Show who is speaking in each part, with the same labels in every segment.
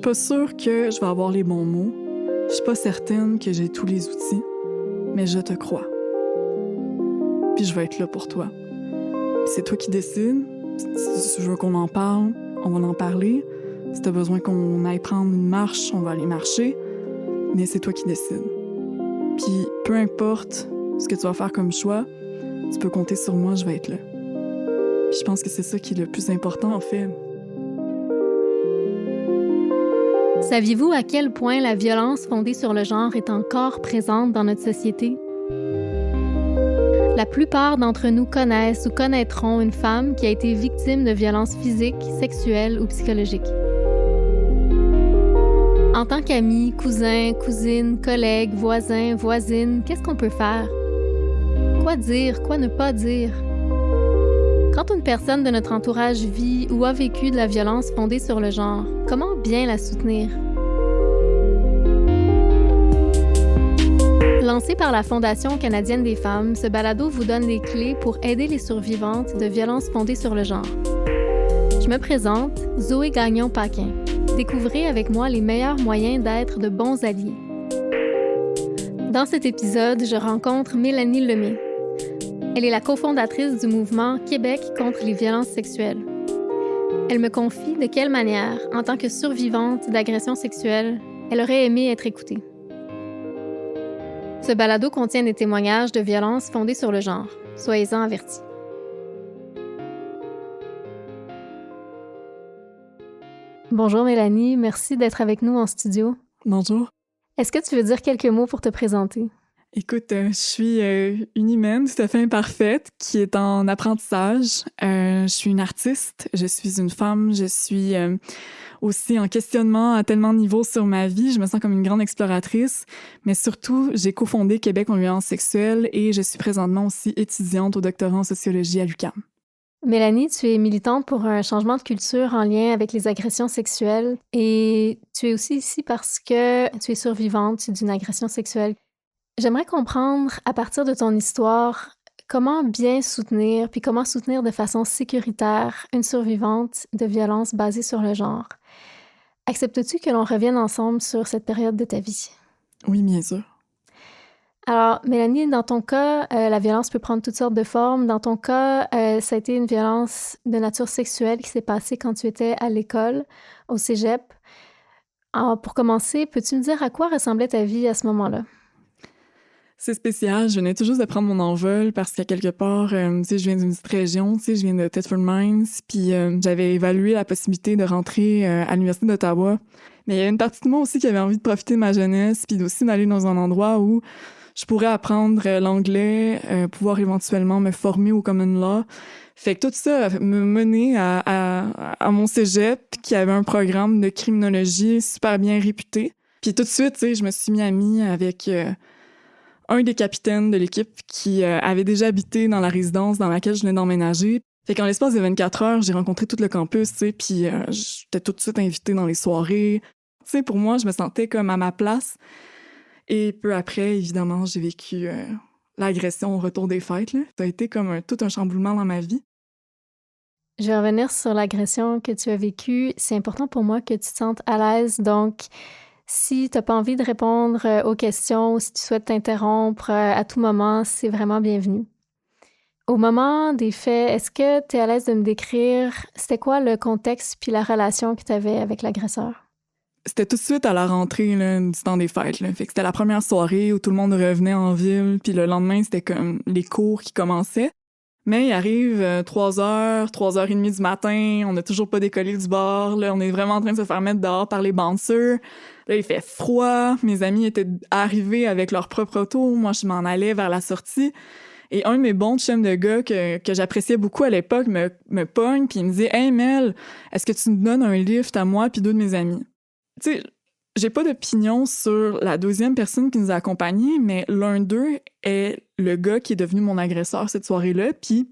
Speaker 1: pas sûre que je vais avoir les bons mots. Je suis pas certaine que j'ai tous les outils, mais je te crois. Puis je vais être là pour toi. Puis c'est toi qui décides. Si tu veux qu'on en parle, on va en parler. Si t'as besoin qu'on aille prendre une marche, on va aller marcher. Mais c'est toi qui décides. Puis peu importe ce que tu vas faire comme choix, tu peux compter sur moi, je vais être là. Puis je pense que c'est ça qui est le plus important, en fait.
Speaker 2: Saviez-vous à quel point la violence fondée sur le genre est encore présente dans notre société? La plupart d'entre nous connaissent ou connaîtront une femme qui a été victime de violences physiques, sexuelles ou psychologiques. En tant qu'amis, cousins, cousines, collègues, voisins, voisines, qu'est-ce qu'on peut faire? Quoi dire, quoi ne pas dire? Quand une personne de notre entourage vit ou a vécu de la violence fondée sur le genre, comment bien la soutenir? Lancé par la Fondation canadienne des femmes, ce balado vous donne les clés pour aider les survivantes de violences fondées sur le genre. Je me présente, Zoé Gagnon-Paquin. Découvrez avec moi les meilleurs moyens d'être de bons alliés. Dans cet épisode, je rencontre Mélanie Lemay. Elle est la cofondatrice du mouvement Québec contre les violences sexuelles. Elle me confie de quelle manière, en tant que survivante d'agressions sexuelles, elle aurait aimé être écoutée. Ce balado contient des témoignages de violences fondées sur le genre. Soyez-en avertis. Bonjour Mélanie, merci d'être avec nous en studio.
Speaker 1: Bonjour.
Speaker 2: Est-ce que tu veux dire quelques mots pour te présenter?
Speaker 1: Écoute, je suis une humaine tout à fait imparfaite qui est en apprentissage. Je suis une artiste, je suis une femme, je suis aussi en questionnement à tellement de niveaux sur ma vie. Je me sens comme une grande exploratrice, mais surtout, j'ai cofondé Québec contre les violences sexuelles et je suis présentement aussi étudiante au doctorat en sociologie à l'UQAM.
Speaker 2: Mélanie, tu es militante pour un changement de culture en lien avec les agressions sexuelles et tu es aussi ici parce que tu es survivante d'une agression sexuelle. J'aimerais comprendre, à partir de ton histoire, comment bien soutenir, puis comment soutenir de façon sécuritaire une survivante de violences basées sur le genre. Acceptes-tu que l'on revienne ensemble sur cette période de ta vie?
Speaker 1: Oui, bien sûr.
Speaker 2: Alors, Mélanie, dans ton cas, la violence peut prendre toutes sortes de formes. Dans ton cas, ça a été une violence de nature sexuelle qui s'est passée quand tu étais à l'école, au cégep. Alors, pour commencer, peux-tu me dire à quoi ressemblait ta vie à ce moment-là?
Speaker 1: C'est spécial, je venais tout juste de prendre mon envol parce qu'à quelque part, tu sais, je viens d'une petite région, tu sais, je viens de Thetford Mines, puis j'avais évalué la possibilité de rentrer à l'Université d'Ottawa. Mais il y avait une partie de moi aussi qui avait envie de profiter de ma jeunesse, puis aussi d'aller dans un endroit où je pourrais apprendre l'anglais, pouvoir éventuellement me former au common law. Fait que tout ça me menait à mon cégep, qui avait un programme de criminologie super bien réputé. Puis tout de suite, tu sais, je me suis mis amie avec un des capitaines de l'équipe qui avait déjà habité dans la résidence dans laquelle je venais d'emménager. Fait qu'en l'espace de 24 heures, j'ai rencontré tout le campus, tu sais, puis j'étais tout de suite invitée dans les soirées. Tu sais, pour moi, je me sentais comme à ma place. Et peu après, évidemment, j'ai vécu l'agression au retour des fêtes, là. Ça a été comme tout un chamboulement dans ma vie.
Speaker 2: Je vais revenir sur l'agression que tu as vécue. C'est important pour moi que tu te sentes à l'aise, donc si tu n'as pas envie de répondre aux questions ou si tu souhaites t'interrompre à tout moment, c'est vraiment bienvenu. Au moment des faits, est-ce que tu es à l'aise de me décrire c'était quoi le contexte puis la relation que tu avais avec l'agresseur?
Speaker 1: C'était tout de suite à la rentrée là, du temps des fêtes. Là. Fait que c'était la première soirée où tout le monde revenait en ville, puis le lendemain, c'était comme les cours qui commençaient. Mais il arrive 3h, 3h30 du matin, on n'a toujours pas décollé du bar, là, on est vraiment en train de se faire mettre dehors par les bouncers. Là, il fait froid, mes amis étaient arrivés avec leur propre auto, moi je m'en allais vers la sortie. Et un de mes bons chums de gars que j'appréciais beaucoup à l'époque me pogne, puis il me dit « Hey Mel, est-ce que tu me donnes un lift à moi puis deux de mes amis? » Tu sais, j'ai pas d'opinion sur la deuxième personne qui nous a accompagnés, mais l'un d'eux est le gars qui est devenu mon agresseur cette soirée-là. Puis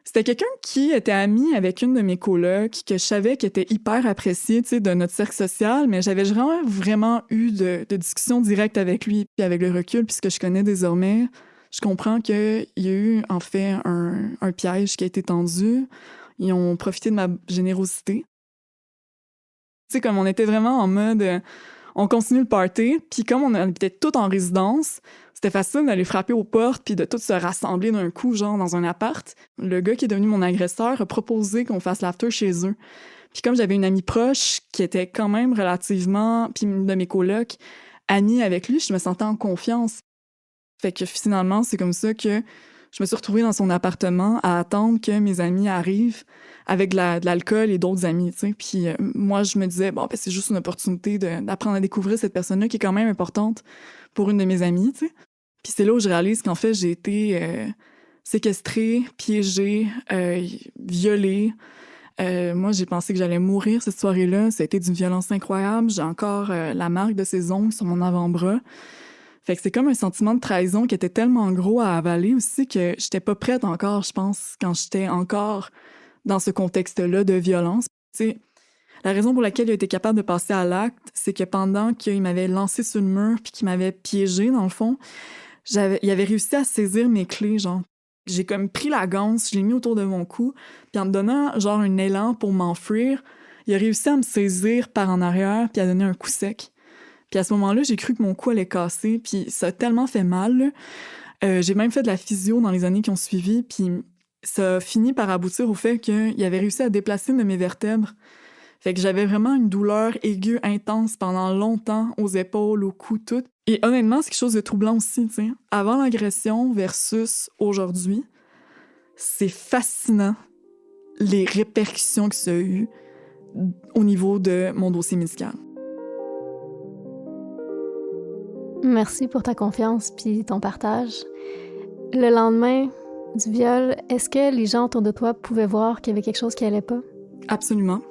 Speaker 1: c'était quelqu'un qui était ami avec une de mes colocs, que je savais qui était hyper appréciée, tu sais, de notre cercle social, mais j'avais vraiment eu de discussions directes avec lui. Puis avec le recul, puisque je connais désormais, je comprends qu'il y a eu en fait un piège qui a été tendu. Ils ont profité de ma générosité. Tu sais, comme on était vraiment en mode... on continue le party, puis comme on habitait tous en résidence, c'était facile d'aller frapper aux portes puis de tous se rassembler d'un coup, genre dans un appart. Le gars qui est devenu mon agresseur a proposé qu'on fasse l'after chez eux. Puis comme j'avais une amie proche qui était quand même relativement, puis une de mes colocs, amie avec lui, je me sentais en confiance. Fait que finalement, c'est comme ça que je me suis retrouvée dans son appartement à attendre que mes amis arrivent avec de l'alcool et d'autres amis, tu sais. Puis moi, je me disais, bon, ben c'est juste une opportunité d'apprendre à découvrir cette personne-là qui est quand même importante pour une de mes amies, tu sais. Puis c'est là où je réalise qu'en fait, j'ai été séquestrée, piégée, violée. Moi, j'ai pensé que j'allais mourir cette soirée-là. Ça a été d'une violence incroyable. J'ai encore la marque de ses ongles sur mon avant-bras. Fait que c'est comme un sentiment de trahison qui était tellement gros à avaler aussi que j'étais pas prête encore, je pense, quand j'étais encore dans ce contexte-là de violence. Tu sais, la raison pour laquelle il a été capable de passer à l'acte, c'est que pendant qu'il m'avait lancé sur le mur puis qu'il m'avait piégée, dans le fond, il avait réussi à saisir mes clés, genre. J'ai comme pris la ganse, je l'ai mis autour de mon cou, puis en me donnant genre un élan pour m'enfuir, il a réussi à me saisir par en arrière puis à donner un coup sec. Puis à ce moment-là, j'ai cru que mon cou allait casser, puis ça a tellement fait mal. J'ai même fait de la physio dans les années qui ont suivi, puis ça a fini par aboutir au fait qu'il avait réussi à déplacer une de mes vertèbres. Fait que j'avais vraiment une douleur aiguë intense pendant longtemps, aux épaules, au cou, tout. Et honnêtement, c'est quelque chose de troublant aussi, tu sais. Avant l'agression versus aujourd'hui, c'est fascinant les répercussions que ça a eu au niveau de mon dossier médical.
Speaker 2: Merci pour ta confiance puis ton partage. Le lendemain du viol, est-ce que les gens autour de toi pouvaient voir qu'il y avait quelque chose qui allait pas?
Speaker 1: Absolument.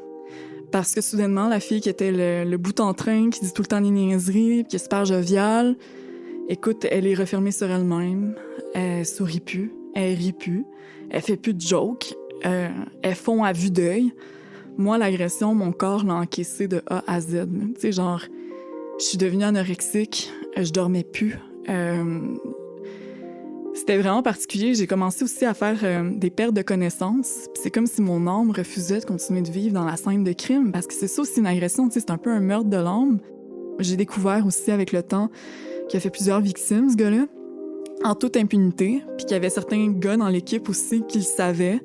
Speaker 1: Parce que soudainement, la fille qui était le bout en train, qui dit tout le temps des niaiseries, qui est super joviale, écoute, elle est refermée sur elle-même, elle sourit plus, elle rit plus, elle fait plus de jokes, elle fond à vue d'œil. Moi, l'agression, mon corps l'a encaissé de A à Z. Tu sais, genre, je suis devenue anorexique, je dormais plus. C'était vraiment particulier. J'ai commencé aussi à faire des pertes de connaissances. Puis c'est comme si mon âme refusait de continuer de vivre dans la scène de crime, parce que c'est ça aussi une agression, tu sais, c'est un peu un meurtre de l'âme. J'ai découvert aussi avec le temps qu'il a fait plusieurs victimes, ce gars-là, en toute impunité, puis qu'il y avait certains gars dans l'équipe aussi qui le savaient,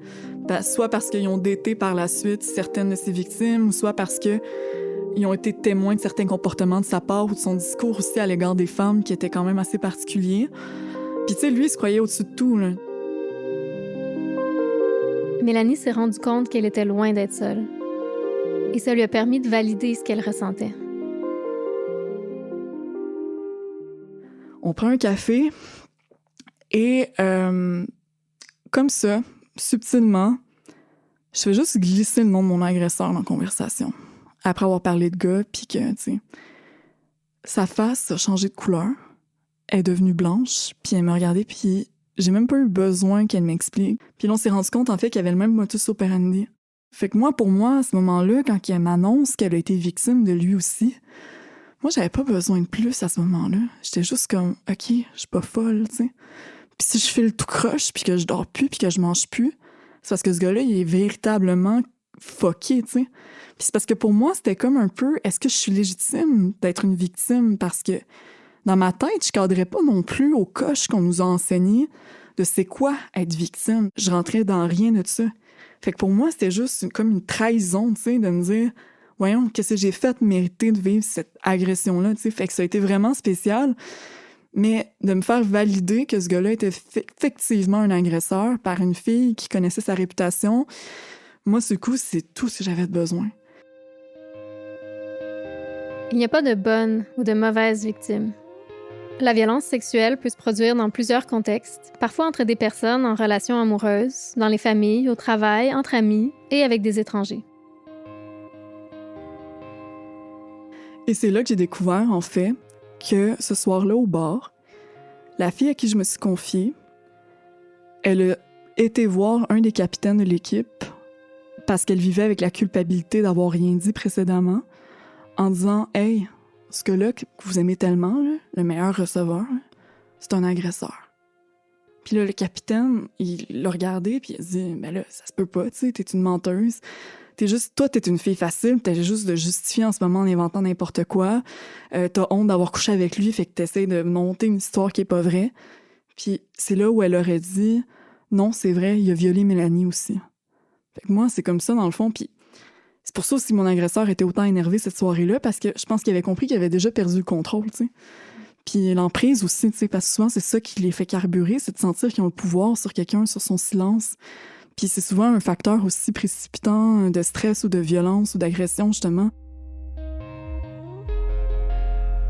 Speaker 1: soit parce qu'ils ont daté par la suite certaines de ses victimes, ou soit parce que ils ont été témoins de certains comportements de sa part ou de son discours aussi à l'égard des femmes qui était quand même assez particulier. Puis tu sais, lui, il se croyait au-dessus de tout, là.
Speaker 2: Mélanie s'est rendue compte qu'elle était loin d'être seule. Et ça lui a permis de valider ce qu'elle ressentait.
Speaker 1: On prend un café et comme ça, subtilement, je fais juste glisser le nom de mon agresseur dans la conversation. Après avoir parlé de gars, puis que, tu sais, sa face a changé de couleur. Elle est devenue blanche, puis elle m'a regardée, puis j'ai même pas eu besoin qu'elle m'explique. Puis là, on s'est rendu compte, en fait, qu'il y avait le même modus operandi. Fait que moi, pour moi, à ce moment-là, quand elle m'annonce qu'elle a été victime de lui aussi, moi, j'avais pas besoin de plus à ce moment-là. J'étais juste comme, OK, je suis pas folle, tu sais. Puis si je file tout croche, puis que je dors plus, puis que je mange plus, c'est parce que ce gars-là, il est véritablement fucké, tu sais. Puis c'est parce que pour moi, c'était comme un peu, est-ce que je suis légitime d'être une victime? Parce que dans ma tête, je cadrais pas non plus au coche qu'on nous a enseigné de c'est quoi être victime. Je rentrais dans rien de ça. Fait que pour moi, c'était juste comme une trahison, tu sais, de me dire, voyons, qu'est-ce que j'ai fait mériter de vivre cette agression-là, tu sais. Fait que ça a été vraiment spécial. Mais de me faire valider que ce gars-là était effectivement un agresseur par une fille qui connaissait sa réputation, moi, ce coup, c'est tout ce que j'avais besoin.
Speaker 2: Il n'y a pas de bonne ou de mauvaise victime. La violence sexuelle peut se produire dans plusieurs contextes, parfois entre des personnes en relation amoureuse, dans les familles, au travail, entre amis et avec des étrangers.
Speaker 1: Et c'est là que j'ai découvert, en fait, que ce soir-là au bar, la fille à qui je me suis confiée, elle a été voir un des capitaines de l'équipe parce qu'elle vivait avec la culpabilité d'avoir rien dit précédemment, en disant « Hey, ce gars-là que vous aimez tellement, là, le meilleur receveur, là, c'est un agresseur. » Puis là, le capitaine, il l'a regardé, puis il a dit « Ben là, ça se peut pas, tu sais, t'es une menteuse. Toi, t'es une fille facile, t'as juste de justifier en ce moment en inventant n'importe quoi. T'as honte d'avoir couché avec lui, fait que t'essaies de monter une histoire qui est pas vraie. Puis c'est là où elle aurait dit « Non, c'est vrai, il a violé Mélanie aussi. » Fait que moi, c'est comme ça, dans le fond, puis c'est pour ça aussi que mon agresseur était autant énervé cette soirée-là, parce que je pense qu'il avait compris qu'il avait déjà perdu le contrôle, tu sais. Puis l'emprise aussi, tu sais, parce que souvent, c'est ça qui les fait carburer, c'est de sentir qu'ils ont le pouvoir sur quelqu'un, sur son silence. Puis c'est souvent un facteur aussi précipitant de stress ou de violence ou d'agression, justement.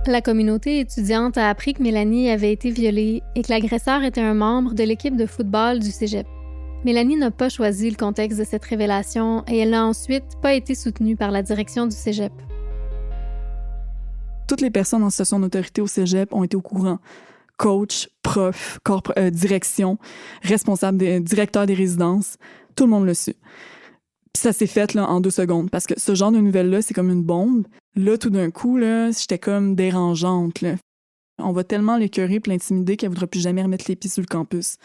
Speaker 2: La communauté étudiante a appris que Mélanie avait été violée et que l'agresseur était un membre de l'équipe de football du cégep. Mélanie n'a pas choisi le contexte de cette révélation et elle n'a ensuite pas été soutenue par la direction du cégep.
Speaker 1: Toutes les personnes en situation d'autorité au cégep ont été au courant. Coach, prof, direction, responsable, directeur des résidences, tout le monde l'a su. Puis ça s'est fait là, en 2 secondes, parce que ce genre de nouvelles-là, c'est comme une bombe. Là, tout d'un coup, là, j'étais comme dérangeante. Là. On va tellement l'écœurer et l'intimider qu'elle ne voudra plus jamais remettre les pieds sur le campus.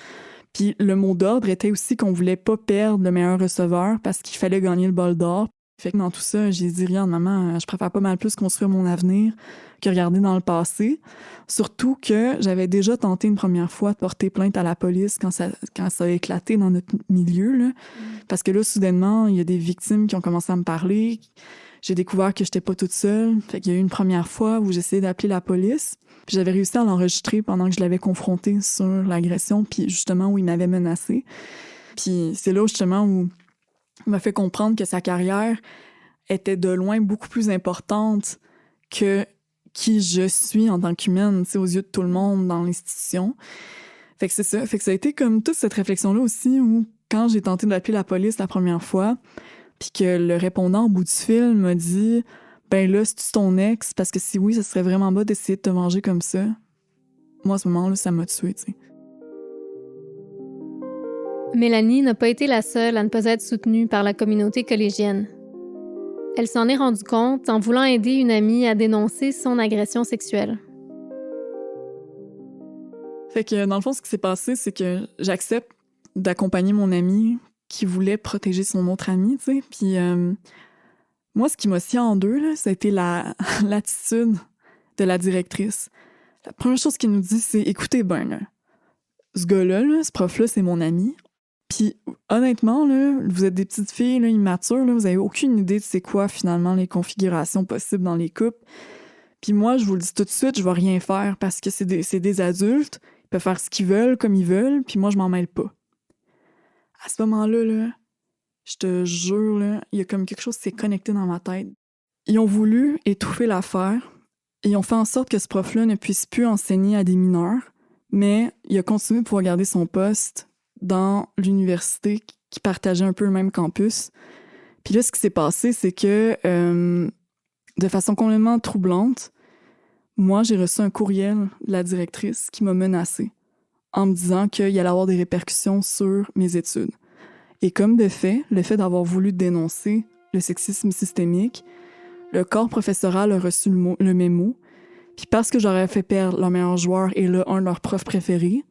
Speaker 1: Puis le mot d'ordre était aussi qu'on voulait pas perdre le meilleur receveur parce qu'il fallait gagner le bol d'or. Fait que dans tout ça, j'ai dit, regarde, maman, je préfère pas mal plus construire mon avenir que regarder dans le passé. Surtout que j'avais déjà tenté une première fois de porter plainte à la police quand ça a éclaté dans notre milieu, là. Parce que là, soudainement, il y a des victimes qui ont commencé à me parler. J'ai découvert que j'étais pas toute seule. Fait qu'il y a eu une première fois où j'essayais d'appeler la police. Puis j'avais réussi à l'enregistrer pendant que je l'avais confronté sur l'agression, puis justement où il m'avait menacé. Puis c'est là justement où il m'a fait comprendre que sa carrière était de loin beaucoup plus importante que qui je suis en tant qu'humaine, tu sais, aux yeux de tout le monde dans l'institution. Fait que c'est ça. Fait que ça a été comme toute cette réflexion-là aussi où, quand j'ai tenté d'appeler la police la première fois, puis que le répondant au bout du fil m'a dit « Ben là, c'est-tu ton ex? Parce que si oui, ça serait vraiment bas d'essayer de te venger comme ça. » Moi, à ce moment-là, ça m'a tuée, tu sais.
Speaker 2: Mélanie n'a pas été la seule à ne pas être soutenue par la communauté collégienne. Elle s'en est rendue compte en voulant aider une amie à dénoncer son agression sexuelle.
Speaker 1: Fait que, dans le fond, ce qui s'est passé, c'est que j'accepte d'accompagner mon amie qui voulait protéger son autre amie, tu sais. Puis moi, ce qui m'a scié en deux, là, ça a été l'attitude de la directrice. La première chose qu'elle nous dit, c'est « Écoutez bien, là, ce gars-là, là, ce prof-là, c'est mon ami. Puis honnêtement, là, vous êtes des petites filles là, immatures, là, vous avez aucune idée de c'est quoi, finalement, les configurations possibles dans les couples. Puis moi, je vous le dis tout de suite, je vais rien faire parce que c'est des adultes, ils peuvent faire ce qu'ils veulent, comme ils veulent, puis moi, je m'en mêle pas. » À ce moment-là, là, je te jure, là, il y a comme quelque chose qui s'est connecté dans ma tête. Ils ont voulu étouffer l'affaire. Ils ont fait en sorte que ce prof-là ne puisse plus enseigner à des mineurs, mais il a continué de pouvoir garder son poste dans l'université qui partageait un peu le même campus. Puis là, ce qui s'est passé, c'est que, de façon complètement troublante, moi, j'ai reçu un courriel de la directrice qui m'a menacée en me disant qu'il allait avoir des répercussions sur mes études. Et comme de fait, le fait d'avoir voulu dénoncer le sexisme systémique, le corps professoral a reçu le mémo, puis parce que j'aurais fait perdre leur meilleur joueur et là, un de leurs profs préférés,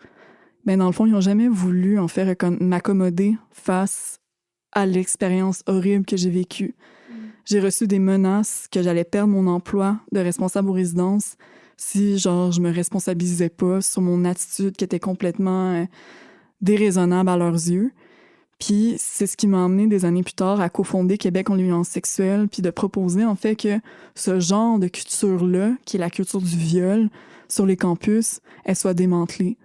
Speaker 1: ben dans le fond, ils n'ont jamais voulu en faire m'accommoder face à l'expérience horrible que j'ai vécue. J'ai reçu des menaces que j'allais perdre mon emploi de responsable aux résidences si, genre, je me responsabilisais pas sur mon attitude qui était complètement déraisonnable à leurs yeux. Puis c'est ce qui m'a emmené des années plus tard à cofonder Québec contre les violences sexuelles, puis de proposer en fait que ce genre de culture-là, qui est la culture du viol sur les campus, elle soit démantelée.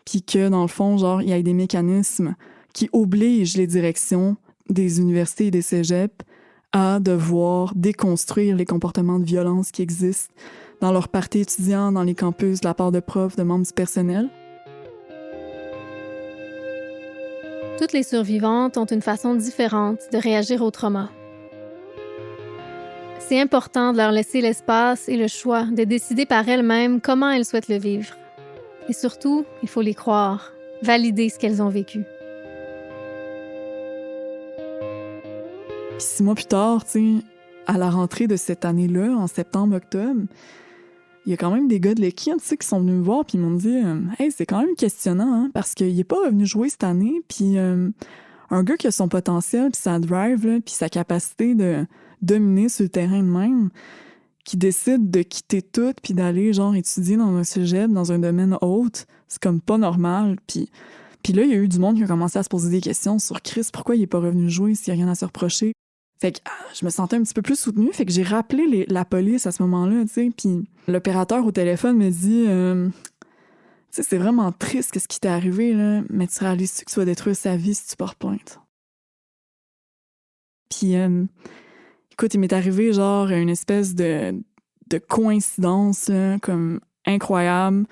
Speaker 1: Puis que dans le fond, genre, il y ait des mécanismes qui obligent les directions des universités et des cégeps à devoir déconstruire les comportements de violence qui existent dans leurs parties étudiants, dans les campus, de la part de profs, de membres du personnel.
Speaker 2: Toutes les survivantes ont une façon différente de réagir au trauma. C'est important de leur laisser l'espace et le choix de décider par elles-mêmes comment elles souhaitent le vivre. Et surtout, il faut les croire, valider ce qu'elles ont vécu.
Speaker 1: Puis 6 mois plus tard, tu sais, à la rentrée de cette année-là, en septembre-octobre, il y a quand même des gars de l'équipe, tu sais, qui sont venus me voir puis ils m'ont dit « Hey, c'est quand même questionnant, hein, parce qu'il est pas revenu jouer cette année, puis un gars qui a son potentiel, puis sa drive, là, puis sa capacité de dominer sur le terrain de même, qui décide de quitter tout puis d'aller, genre, étudier dans un cégep, dans un domaine autre, c'est comme pas normal. Puis là, il y a eu du monde qui a commencé à se poser des questions sur Chris, pourquoi il est pas revenu jouer s'il y a rien à se reprocher. Fait que je me sentais un petit peu plus soutenue, fait que j'ai rappelé la police à ce moment-là, tu sais, puis l'opérateur au téléphone me dit tu sais, c'est vraiment triste ce qui t'est arrivé, là, mais tu réalises-tu que tu vas détruire sa vie si tu portes plainte? Puis écoute, il m'est arrivé genre une espèce de coïncidence là, comme incroyable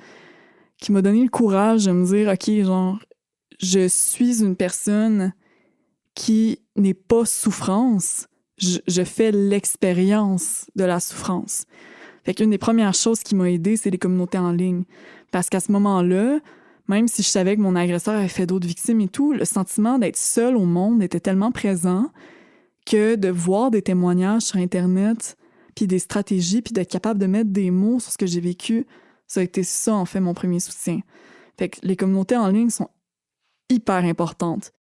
Speaker 1: qui m'a donné le courage de me dire OK, genre je suis une personne qui n'est pas souffrance, je fais l'expérience de la souffrance. Fait qu'une des premières choses qui m'a aidée, c'est les communautés en ligne. Parce qu'à ce moment-là, même si je savais que mon agresseur avait fait d'autres victimes et tout, le sentiment d'être seule au monde était tellement présent que de voir des témoignages sur Internet, puis des stratégies, puis d'être capable de mettre des mots sur ce que j'ai vécu, ça a été ça, en fait, mon premier soutien. Fait que les communautés en ligne sont hyper importantes.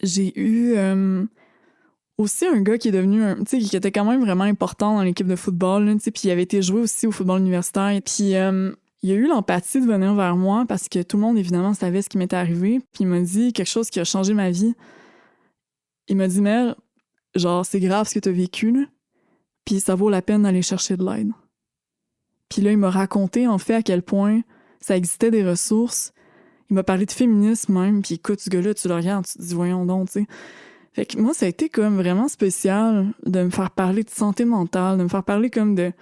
Speaker 1: J'ai eu aussi un gars qui est devenu, tu sais, qui était quand même vraiment important dans l'équipe de football, tu sais, puis il avait été joué aussi au football universitaire. Et puis, il a eu l'empathie de venir vers moi parce que tout le monde, évidemment, savait ce qui m'était arrivé. Puis il m'a dit quelque chose qui a changé ma vie. Il m'a dit, Mel, genre, c'est grave ce que t'as vécu, là, puis ça vaut la peine d'aller chercher de l'aide. Puis là, il m'a raconté, en fait, à quel point ça existait des ressources. Il m'a parlé de féminisme même, puis écoute, ce gars-là, tu le regardes, tu te dis, voyons donc, tu sais. Fait que moi, ça a été comme vraiment spécial de me faire parler de santé mentale, de me faire parler comme de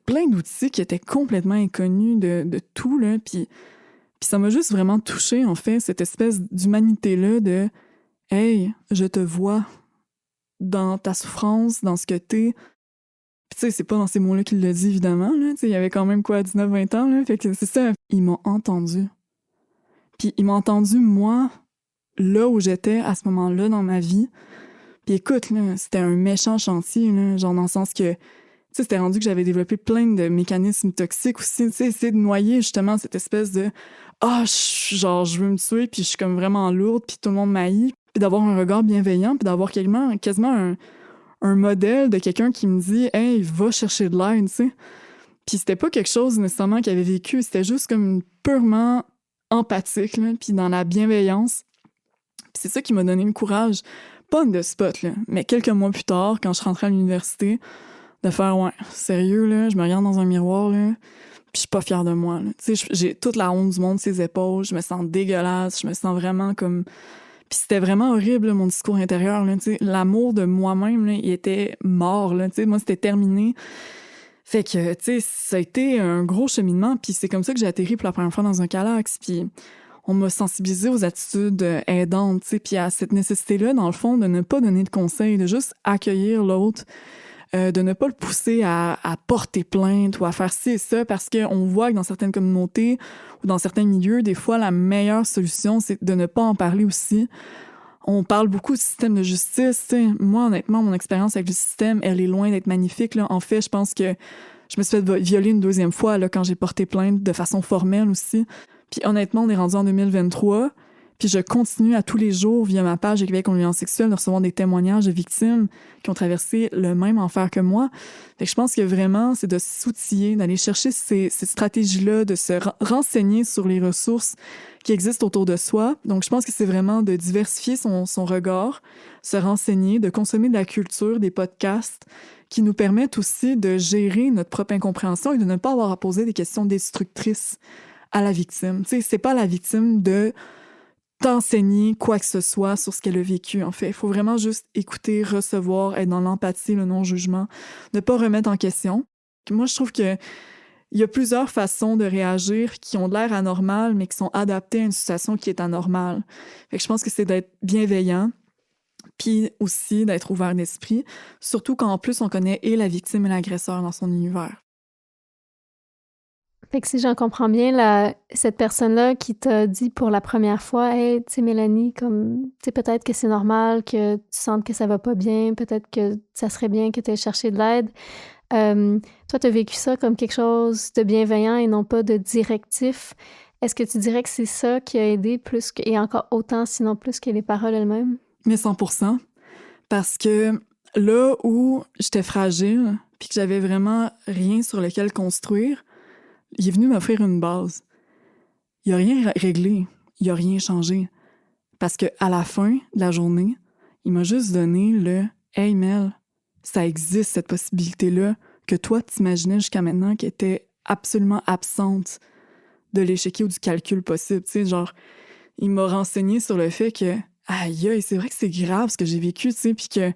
Speaker 1: plein d'outils qui étaient complètement inconnus de tout, là. Puis ça m'a juste vraiment touchée, en fait, cette espèce d'humanité-là de « Hey, je te vois dans ta souffrance, dans ce que t'es. » Puis tu sais, c'est pas dans ces mots-là qu'il l'a dit, évidemment, là. Tu sais, il avait quand même, 19-20 ans, là. Fait que c'est ça. Il m'a entendu. Puis il m'a entendu, moi, là où j'étais à ce moment-là dans ma vie. Puis écoute, là, c'était un méchant chantier, là, genre dans le sens que, tu sais, c'était rendu que j'avais développé plein de mécanismes toxiques aussi, tu sais, essayer de noyer justement cette espèce de genre, je veux me tuer, puis je suis comme vraiment lourde, puis tout le monde m'haït. Puis d'avoir un regard bienveillant, puis d'avoir quasiment un modèle de quelqu'un qui me dit « Hey, va chercher de l'aide », tu sais. Puis c'était pas quelque chose nécessairement qu'il avait vécu, c'était juste comme purement empathique, là, puis dans la bienveillance. Puis c'est ça qui m'a donné le courage, pas de spot, là, mais quelques mois plus tard, quand je rentrais à l'université, de faire « Ouais, sérieux, là, je me regarde dans un miroir, là, puis je suis pas fière de moi, là. » Tu sais, j'ai toute la honte du monde sur ses épaules, je me sens dégueulasse, je me sens vraiment comme... Puis c'était vraiment horrible, là, mon discours intérieur, là, tu sais. L'amour de moi-même, là, il était mort, là, tu sais. Moi, c'était terminé. Fait que, tu sais, ça a été un gros cheminement, puis c'est comme ça que j'ai atterri pour la première fois dans un Calax, puis on m'a sensibilisé aux attitudes aidantes, tu sais, puis à cette nécessité-là, dans le fond, de ne pas donner de conseils, de juste accueillir l'autre, de ne pas le pousser à porter plainte ou à faire ci et ça, parce qu'on voit que dans certaines communautés ou dans certains milieux, des fois, la meilleure solution, c'est de ne pas en parler aussi. On parle beaucoup du système de justice, tu sais. Moi, honnêtement, mon expérience avec le système, elle est loin d'être magnifique, là. En fait, je pense que je me suis fait violer une deuxième fois, là, quand j'ai porté plainte de façon formelle aussi. Puis honnêtement, on est rendu en 2023, puis je continue à tous les jours, via ma page Québec contre les violences sexuelles, de recevoir des témoignages de victimes qui ont traversé le même enfer que moi. Fait que je pense que vraiment, c'est de s'outiller, d'aller chercher ces stratégies-là, de se renseigner sur les ressources qui existent autour de soi. Donc, je pense que c'est vraiment de diversifier son regard, se renseigner, de consommer de la culture, des podcasts qui nous permettent aussi de gérer notre propre incompréhension et de ne pas avoir à poser des questions destructrices à la victime. Tu sais, c'est pas à la victime de t'enseigner quoi que ce soit sur ce qu'elle a vécu, en fait. Il faut vraiment juste écouter, recevoir, être dans l'empathie, le non-jugement, ne pas remettre en question. Moi, je trouve que il y a plusieurs façons de réagir qui ont l'air anormales, mais qui sont adaptées à une situation qui est anormale. Fait que je pense que c'est d'être bienveillant, puis aussi d'être ouvert d'esprit, surtout quand en plus on connaît et la victime et l'agresseur dans son univers.
Speaker 2: Fait que si j'en comprends bien, cette personne-là qui t'a dit pour la première fois, « Hey, tu sais, Mélanie, comme, tu sais, peut-être que c'est normal que tu sentes que ça va pas bien, peut-être que ça serait bien que tu aies cherché de l'aide. » Toi, tu as vécu ça comme quelque chose de bienveillant et non pas de directif. Est-ce que tu dirais que c'est ça qui a aidé plus que, et encore autant, sinon plus que les paroles elles-mêmes?
Speaker 1: Mais 100%. Parce que là où j'étais fragile, puis que j'avais vraiment rien sur lequel construire, il est venu m'offrir une base. Il a rien réglé, il a rien changé. Parce que à la fin de la journée, il m'a juste donné le « Hey Mel, ça existe cette possibilité-là que toi t'imaginais jusqu'à maintenant qui était absolument absente de l'échiquier ou du calcul possible. » Tu sais, genre, il m'a renseigné sur le fait que aïe, c'est vrai que c'est grave ce que j'ai vécu, tu sais, puis que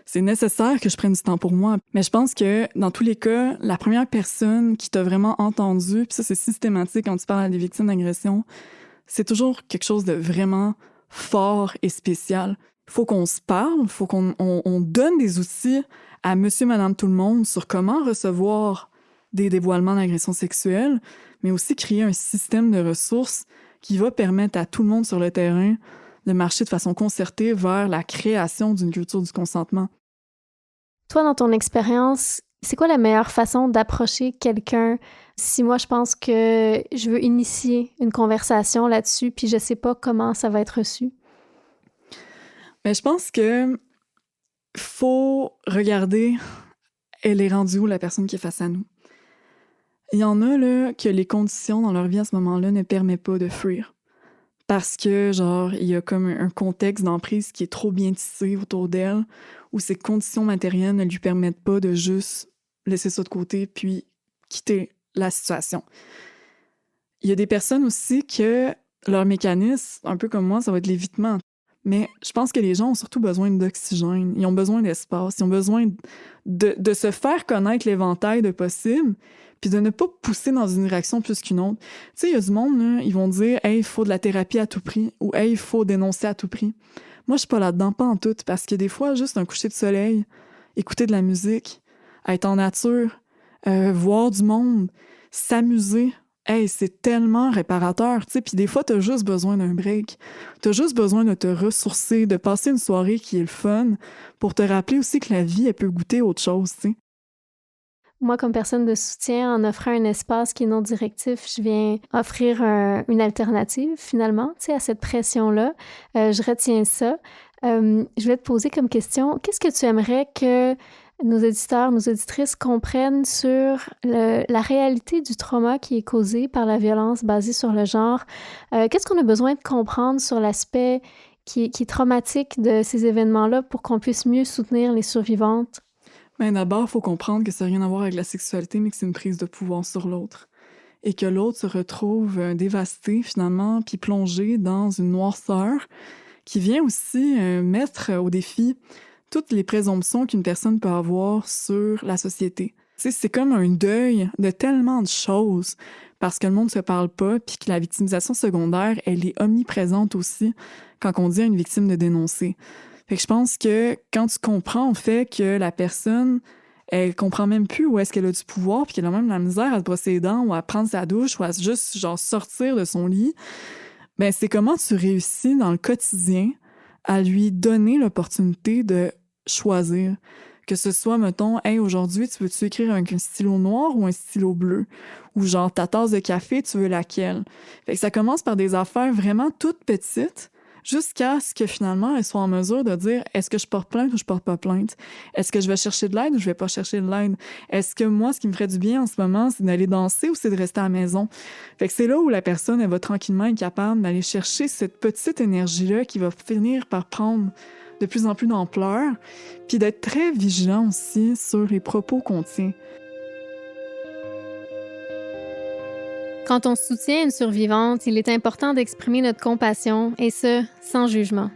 Speaker 1: c'est nécessaire que je prenne du temps pour moi. Mais je pense que, dans tous les cas, la première personne qui t'a vraiment entendu, puis ça, c'est systématique quand tu parles à des victimes d'agression, c'est toujours quelque chose de vraiment fort et spécial. Faut qu'on se parle, faut qu'on donne des outils à monsieur, madame, tout le monde sur comment recevoir des dévoilements d'agression sexuelle, mais aussi créer un système de ressources qui va permettre à tout le monde sur le terrain de marcher de façon concertée vers la création d'une culture du consentement.
Speaker 2: Toi, dans ton expérience, c'est quoi la meilleure façon d'approcher quelqu'un si moi, je pense que je veux initier une conversation là-dessus puis je sais pas comment ça va être reçu?
Speaker 1: Mais je pense que faut regarder elle est rendue où, la personne qui est face à nous. Il y en a là que les conditions dans leur vie à ce moment-là ne permettent pas de fuir. Parce que, genre, il y a comme un contexte d'emprise qui est trop bien tissé autour d'elle, où ces conditions matérielles ne lui permettent pas de juste laisser ça de côté puis quitter la situation. Il y a des personnes aussi que leur mécanisme, un peu comme moi, ça va être l'évitement. Mais je pense que les gens ont surtout besoin d'oxygène, ils ont besoin d'espace, ils ont besoin de se faire connaître l'éventail de possibles, puis de ne pas pousser dans une réaction plus qu'une autre. Tu sais, il y a du monde, là, ils vont dire « Hey, il faut de la thérapie à tout prix » ou « Hey, il faut dénoncer à tout prix ». Moi, je suis pas là-dedans, pas en tout, parce que des fois, juste un coucher de soleil, écouter de la musique, être en nature, voir du monde, s'amuser, hey, c'est tellement réparateur, tu sais. Puis des fois, t'as juste besoin d'un break. T'as juste besoin de te ressourcer, de passer une soirée qui est le fun, pour te rappeler aussi que la vie, elle peut goûter autre chose, tu sais.
Speaker 2: Moi, comme personne de soutien, en offrant un espace qui est non directif, je viens offrir une alternative, finalement, tu sais, à cette pression-là. Je retiens ça. Je vais te poser comme question, qu'est-ce que tu aimerais que nos auditeurs, nos auditrices comprennent sur la réalité du trauma qui est causé par la violence basée sur le genre? Qu'est-ce qu'on a besoin de comprendre sur l'aspect qui est traumatique de ces événements-là pour qu'on puisse mieux soutenir les survivantes?
Speaker 1: Mais d'abord, il faut comprendre que ça n'a rien à voir avec la sexualité, mais que c'est une prise de pouvoir sur l'autre. Et que l'autre se retrouve dévasté, finalement, puis plongé dans une noirceur qui vient aussi mettre au défi toutes les présomptions qu'une personne peut avoir sur la société. Tu sais, c'est comme un deuil de tellement de choses parce que le monde ne se parle pas, puis que la victimisation secondaire, elle est omniprésente aussi quand on dit à une victime de dénoncer. Fait que je pense que quand tu comprends, en fait, que la personne, elle comprend même plus où est-ce qu'elle a du pouvoir, puis qu'elle a même la misère à se brosser les dents ou à prendre sa douche ou à juste, genre, sortir de son lit, ben c'est comment tu réussis dans le quotidien à lui donner l'opportunité de choisir. Que ce soit, mettons, « Hey, aujourd'hui, tu veux-tu écrire avec un stylo noir ou un stylo bleu? » Ou genre, ta tasse de café, tu veux laquelle? Fait que ça commence par des affaires vraiment toutes petites, jusqu'à ce que finalement, elle soit en mesure de dire « Est-ce que je porte plainte ou je porte pas plainte? Est-ce que je vais chercher de l'aide ou je vais pas chercher de l'aide? Est-ce que moi, ce qui me ferait du bien en ce moment, c'est d'aller danser ou c'est de rester à la maison? » Fait que c'est là où la personne, elle va tranquillement être capable d'aller chercher cette petite énergie-là qui va finir par prendre de plus en plus d'ampleur, puis d'être très vigilant aussi sur les propos qu'on tient.
Speaker 2: Quand on soutient une survivante, il est important d'exprimer notre compassion, et ce, sans jugement.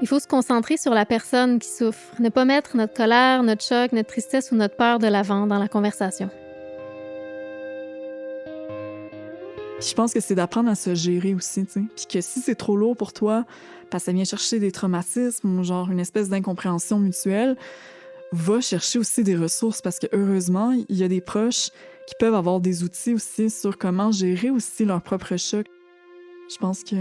Speaker 2: Il faut se concentrer sur la personne qui souffre, ne pas mettre notre colère, notre choc, notre tristesse ou notre peur de l'avant dans la conversation.
Speaker 1: Puis je pense que c'est d'apprendre à se gérer aussi, tu sais. Puis que si c'est trop lourd pour toi, parce que ça vient chercher des traumatismes ou genre une espèce d'incompréhension mutuelle, va chercher aussi des ressources parce que heureusement, il y a des proches qui peuvent avoir des outils aussi sur comment gérer aussi leur propre choc. Je pense que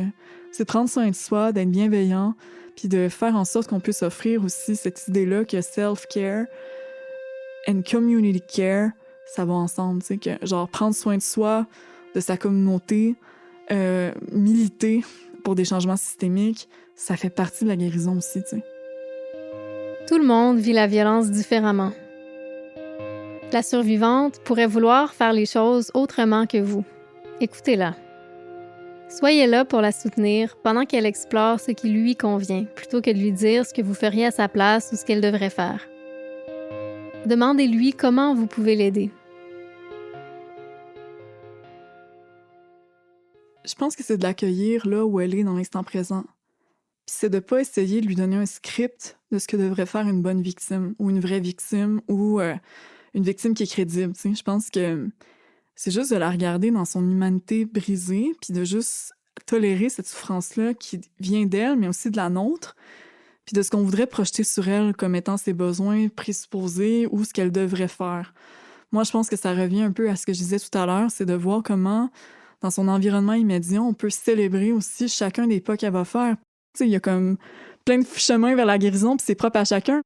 Speaker 1: c'est prendre soin de soi, d'être bienveillant, puis de faire en sorte qu'on puisse offrir aussi cette idée-là que self-care and community care, ça va ensemble, tu sais, que genre prendre soin de soi de sa communauté, militer pour des changements systémiques, ça fait partie de la guérison aussi, tu sais.
Speaker 2: Tout le monde vit la violence différemment. La survivante pourrait vouloir faire les choses autrement que vous. Écoutez-la. Soyez là pour la soutenir pendant qu'elle explore ce qui lui convient, plutôt que de lui dire ce que vous feriez à sa place ou ce qu'elle devrait faire. Demandez-lui comment vous pouvez l'aider.
Speaker 1: Je pense que c'est de l'accueillir là où elle est dans l'instant présent. Puis c'est de pas essayer de lui donner un script de ce que devrait faire une bonne victime ou une vraie victime ou une victime qui est crédible. Tu sais. Je pense que c'est juste de la regarder dans son humanité brisée puis de juste tolérer cette souffrance-là qui vient d'elle, mais aussi de la nôtre, puis de ce qu'on voudrait projeter sur elle comme étant ses besoins présupposés ou ce qu'elle devrait faire. Moi, je pense que ça revient un peu à ce que je disais tout à l'heure, c'est de voir comment, dans son environnement immédiat, on peut célébrer aussi chacun des pas qu'elle va faire. Tu sais, il y a comme plein de chemins vers la guérison, puis c'est propre à chacun.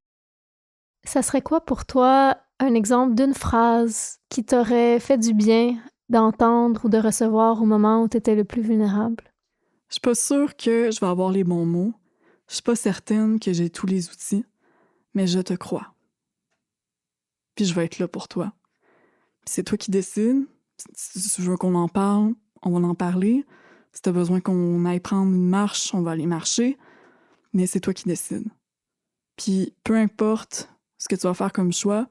Speaker 2: Ça serait quoi pour toi un exemple d'une phrase qui t'aurait fait du bien d'entendre ou de recevoir au moment où tu étais le plus vulnérable?
Speaker 1: Je suis pas sûre que je vais avoir les bons mots. Je suis pas certaine que j'ai tous les outils, mais je te crois. Puis je vais être là pour toi. Puis c'est toi qui décides. Si tu veux qu'on en parle, on va en parler. Si t'as besoin qu'on aille prendre une marche, on va aller marcher. Mais c'est toi qui décides. Puis peu importe ce que tu vas faire comme choix,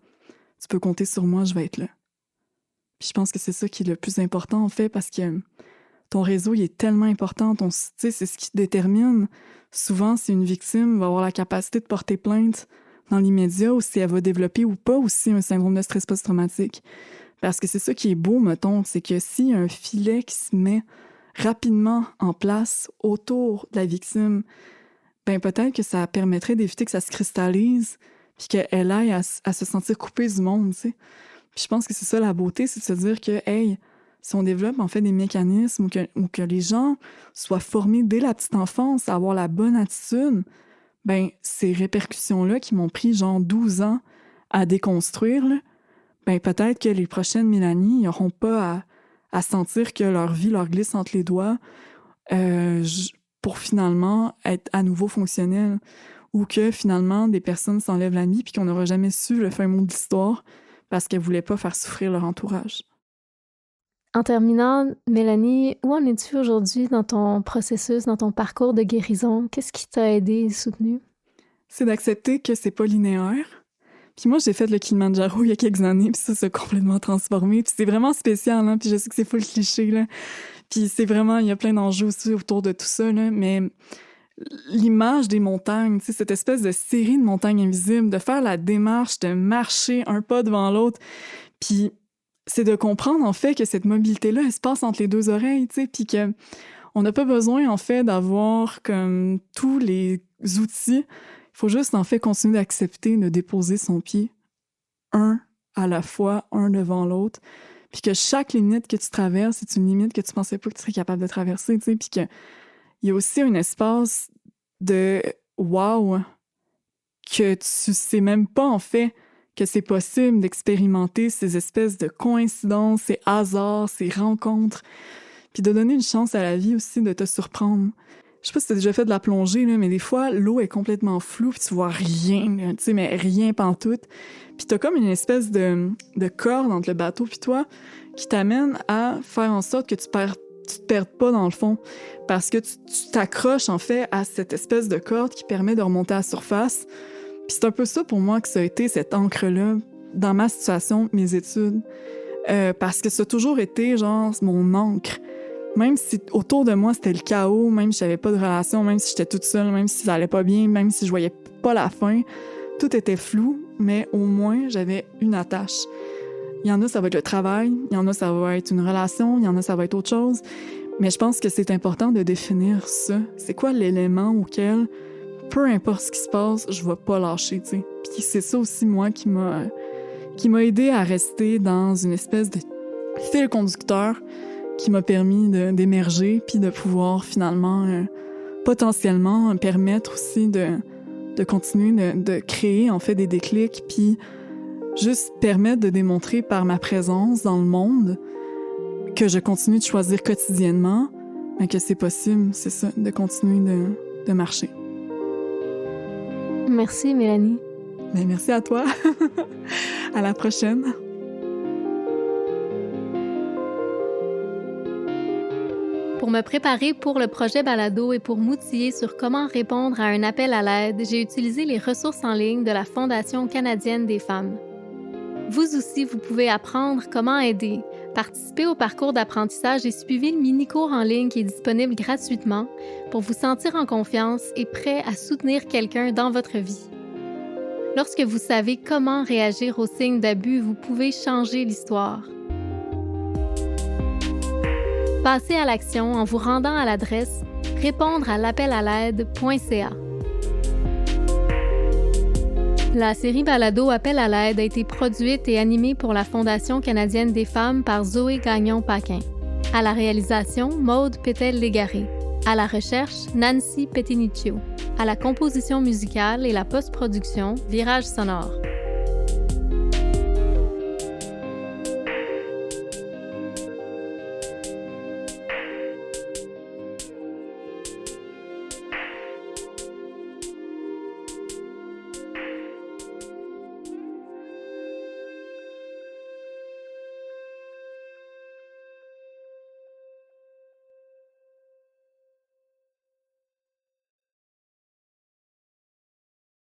Speaker 1: tu peux compter sur moi, je vais être là. Puis je pense que c'est ça qui est le plus important, en fait, parce que ton réseau, il est tellement important. C'est ce qui détermine souvent si une victime va avoir la capacité de porter plainte dans l'immédiat ou si elle va développer ou pas aussi un syndrome de stress post-traumatique. Parce que c'est ça qui est beau, mettons, c'est que s'il y a un filet qui se met rapidement en place autour de la victime, ben peut-être que ça permettrait d'éviter que ça se cristallise puis qu'elle aille à se sentir coupée du monde, tu sais. Puis je pense que c'est ça la beauté, c'est de se dire que, hey, si on développe en fait des mécanismes ou que les gens soient formés dès la petite enfance à avoir la bonne attitude, ben ces répercussions-là qui m'ont pris genre 12 ans à déconstruire, là, ben peut-être que les prochaines Mélanie n'auront pas à sentir que leur vie leur glisse entre les doigts pour finalement être à nouveau fonctionnel ou que finalement des personnes s'enlèvent la vie puis qu'on n'aura jamais su le fin mot de l'histoire parce qu'elles voulaient pas faire souffrir leur entourage.
Speaker 2: En terminant, Mélanie, où en es-tu aujourd'hui dans ton processus, dans ton parcours de guérison? Qu'est-ce qui t'a aidé et soutenu?
Speaker 1: C'est d'accepter que c'est pas linéaire. Puis moi, j'ai fait le Kilimanjaro il y a quelques années, puis ça s'est complètement transformé. Puis c'est vraiment spécial, hein, puis je sais que c'est full cliché, là. Puis c'est vraiment, il y a plein d'enjeux aussi autour de tout ça, là, mais l'image des montagnes, tu sais, cette espèce de série de montagnes invisibles, de faire la démarche, de marcher un pas devant l'autre, puis c'est de comprendre, en fait, que cette mobilité-là, elle se passe entre les deux oreilles, tu sais, puis que on n'a pas besoin, en fait, d'avoir comme tous les outils. Il faut juste, en fait, continuer d'accepter de déposer son pied un à la fois, un devant l'autre, puis que chaque limite que tu traverses, c'est une limite que tu pensais pas que tu serais capable de traverser, tu sais, puis qu'il y a aussi un espace de « wow » que tu sais même pas, en fait, que c'est possible d'expérimenter ces espèces de coïncidences, ces hasards, ces rencontres, puis de donner une chance à la vie aussi de te surprendre. Je sais pas si t'as déjà fait de la plongée, là, mais des fois, l'eau est complètement floue, puis tu vois rien, tu sais, mais rien pantoute. Puis t'as comme une espèce de corde entre le bateau puis toi qui t'amène à faire en sorte que tu te perdes pas dans le fond, parce que tu t'accroches, en fait, à cette espèce de corde qui permet de remonter à la surface. Puis c'est un peu ça pour moi que ça a été cette encre-là dans ma situation, mes études. Parce que ça a toujours été, genre, mon encre. Même si autour de moi, c'était le chaos, même si j'avais pas de relation, même si j'étais toute seule, même si ça allait pas bien, même si je voyais pas la fin, tout était flou, mais au moins, j'avais une attache. Il y en a, ça va être le travail, il y en a, ça va être une relation, il y en a, ça va être autre chose. Mais je pense que c'est important de définir ça. C'est quoi l'élément auquel, peu importe ce qui se passe, je vais pas lâcher, tu sais. Puis c'est ça aussi, moi, qui m'a aidé à rester dans une espèce de fil conducteur qui m'a permis d'émerger puis de pouvoir finalement, potentiellement, me permettre aussi de continuer de créer, en fait, des déclics puis juste permettre de démontrer par ma présence dans le monde que je continue de choisir quotidiennement, mais que c'est possible, c'est ça, de continuer de marcher.
Speaker 2: Merci, Mélanie.
Speaker 1: Ben, merci à toi. À la prochaine.
Speaker 2: Pour me préparer pour le projet Balado et pour m'outiller sur comment répondre à un appel à l'aide, j'ai utilisé les ressources en ligne de la Fondation canadienne des femmes. Vous aussi, vous pouvez apprendre comment aider, participer au parcours d'apprentissage et suivre le mini-cours en ligne qui est disponible gratuitement pour vous sentir en confiance et prêt à soutenir quelqu'un dans votre vie. Lorsque vous savez comment réagir aux signes d'abus, vous pouvez changer l'histoire. Passez à l'action en vous rendant à l'adresse répondre-à-l'appel-à-l'aide.ca. La série Balado Appel à l'aide a été produite et animée pour la Fondation canadienne des femmes par Zoé Gagnon-Paquin. À la réalisation, Maude Pétel-Légaré. À la recherche, Nancy Petinicchio. À la composition musicale et la post-production, Virage sonore.